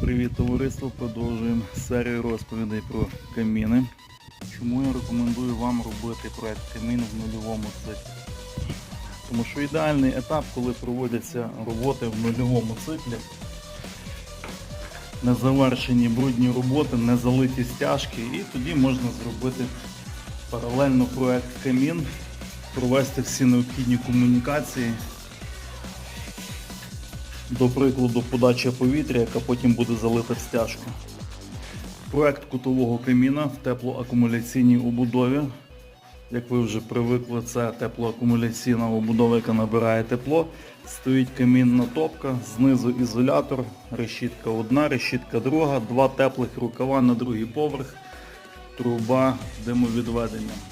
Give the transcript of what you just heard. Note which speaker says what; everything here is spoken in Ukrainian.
Speaker 1: Привіт, товариство! Продовжуємо серію розповідей про каміни. Чому я рекомендую вам робити проект камін в нульовому циклі? Тому що ідеальний етап, коли проводяться роботи в нульовому циклі, незавершені брудні роботи, не залиті стяжки, і тоді можна зробити паралельно проект камін, провести всі необхідні комунікації. До прикладу, подача повітря, яка потім буде залита в стяжку. Проект кутового каміна в теплоакумуляційній обудові. Як ви вже привикли, це теплоакумуляційна обудова, яка набирає тепло. Стоїть камінна топка, знизу ізолятор, решітка одна, решітка друга, два теплих рукава на другий поверх, труба димовідведення.